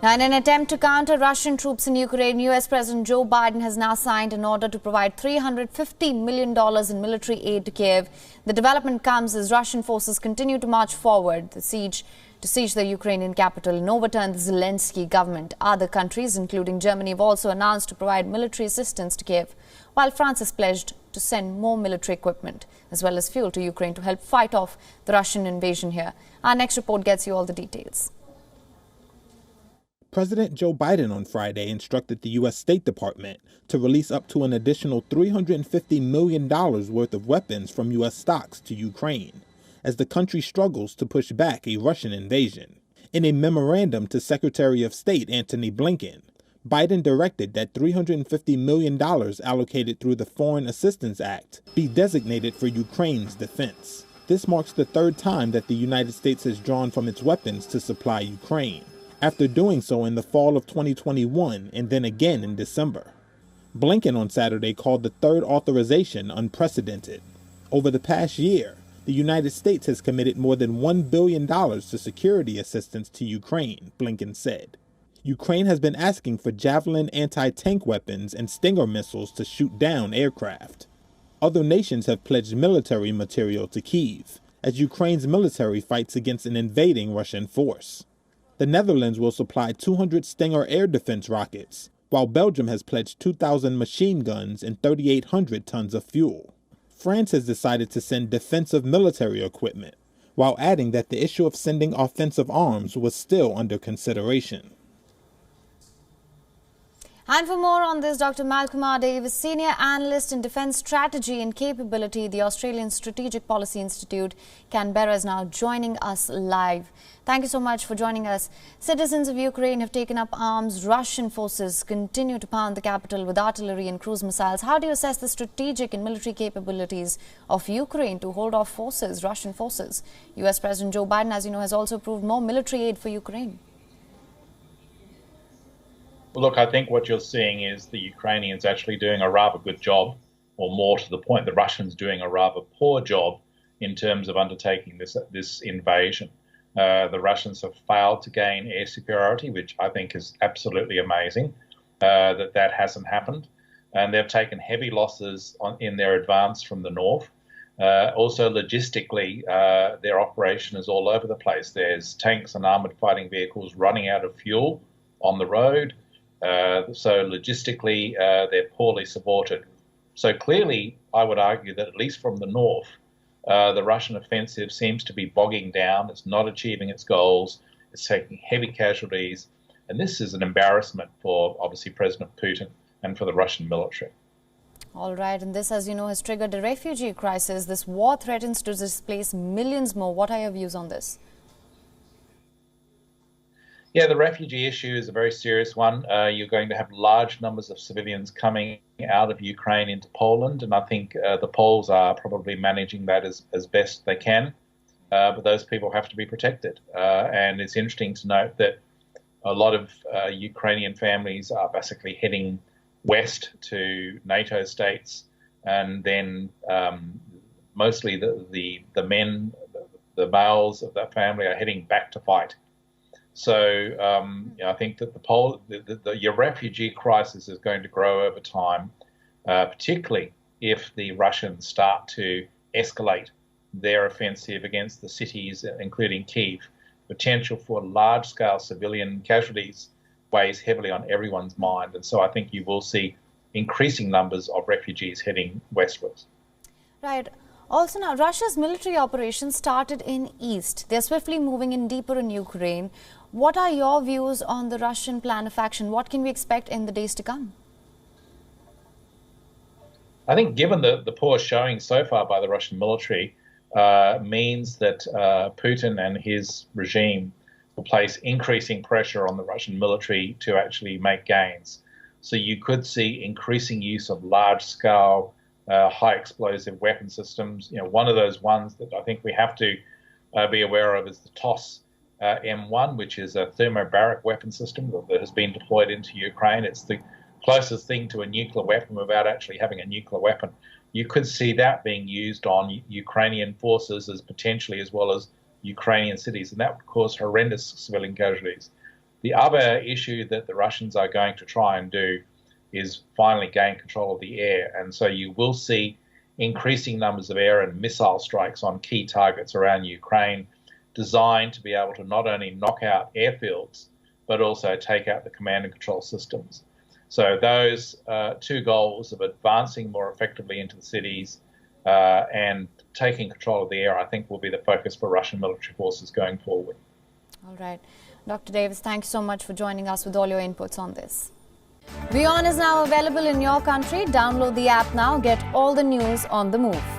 Now, in an attempt to counter Russian troops in Ukraine, US President Joe Biden has now signed an order to provide $350 million in military aid to Kyiv. The development comes as Russian forces continue to march forward to siege the Ukrainian capital and overturn the Zelensky government. Other countries, including Germany, have also announced to provide military assistance to Kyiv, while France has pledged to send more military equipment as well as fuel to Ukraine to help fight off the Russian invasion here. Our next report gets you all the details. President Joe Biden on Friday instructed the U.S. State Department to release up to an additional $350 million worth of weapons from U.S. stocks to Ukraine, as the country struggles to push back a Russian invasion. In a memorandum to Secretary of State Antony Blinken, Biden directed that $350 million allocated through the Foreign Assistance Act be designated for Ukraine's defense. This marks the third time that the United States has drawn from its weapons to supply Ukraine, after doing so in the fall of 2021 and then again in December. Blinken on Saturday called the third authorization unprecedented. Over the past year, the United States has committed more than $1 billion to security assistance to Ukraine, Blinken said. Ukraine has been asking for Javelin anti-tank weapons and Stinger missiles to shoot down aircraft. Other nations have pledged military material to Kyiv, as Ukraine's military fights against an invading Russian force. The Netherlands will supply 200 Stinger air defense rockets, while Belgium has pledged 2,000 machine guns and 3,800 tons of fuel. France has decided to send defensive military equipment, while adding that the issue of sending offensive arms was still under consideration. And for more on this, Dr. Malcolm R. Davis, Senior Analyst in Defence Strategy and Capability, the Australian Strategic Policy Institute, Canberra, is now joining us live. Thank you so much for joining us. Citizens of Ukraine have taken up arms. Russian forces continue to pound the capital with artillery and cruise missiles. How do you assess the strategic and military capabilities of Ukraine to hold off Russian forces? US President Joe Biden, as you know, has also approved more military aid for Ukraine. Well, look, I think what you're seeing is the Ukrainians actually doing a rather good job, or more to the point, the Russians doing a rather poor job in terms of undertaking this invasion. The Russians have failed to gain air superiority, which I think is absolutely amazing that hasn't happened. And they've taken heavy losses in their advance from the north. Also, logistically, their operation is all over the place. There's tanks and armoured fighting vehicles running out of fuel on the road. So logistically, they're poorly supported. So clearly, I would argue that at least from the north, the Russian offensive seems to be bogging down. It's not achieving its goals. It's taking heavy casualties. And this is an embarrassment for, obviously, President Putin and for the Russian military. All right. And this, as you know, has triggered a refugee crisis. This war threatens to displace millions more. What are your views on this? Yeah, the refugee issue is a very serious one. You're going to have large numbers of civilians coming out of Ukraine into Poland, and I think the Poles are probably managing that as best they can. But those people have to be protected. And it's interesting to note that a lot of Ukrainian families are basically heading west to NATO states, and then mostly the men, the males of that family are heading back to fight. So I think that your refugee crisis is going to grow over time, particularly if the Russians start to escalate their offensive against the cities, including Kyiv. Potential for large-scale civilian casualties weighs heavily on everyone's mind. And so I think you will see increasing numbers of refugees heading westwards. Right. Also now, Russia's military operations started in East. They're swiftly moving in deeper in Ukraine. What are your views on the Russian plan of action? What can we expect in the days to come? I think given the poor showing so far by the Russian military means that Putin and his regime will place increasing pressure on the Russian military to actually make gains. So you could see increasing use of large-scale high explosive weapon systems. One of those ones that I think we have to be aware of is the TOS M1, which is a thermobaric weapon system that has been deployed into Ukraine. It's the closest thing to a nuclear weapon without actually having a nuclear weapon. You could see that being used on Ukrainian forces as potentially as well as Ukrainian cities, and that would cause horrendous civilian casualties. The other issue that the Russians are going to try and do is finally gain control of the air. And so you will see increasing numbers of air and missile strikes on key targets around Ukraine, designed to be able to not only knock out airfields, but also take out the command and control systems. So those two goals of advancing more effectively into the cities and taking control of the air, I think, will be the focus for Russian military forces going forward. All right. Dr. Davis, thank you so much for joining us with all your inputs on this. WION is now available in your country. Download the app now. Get all the news on the move.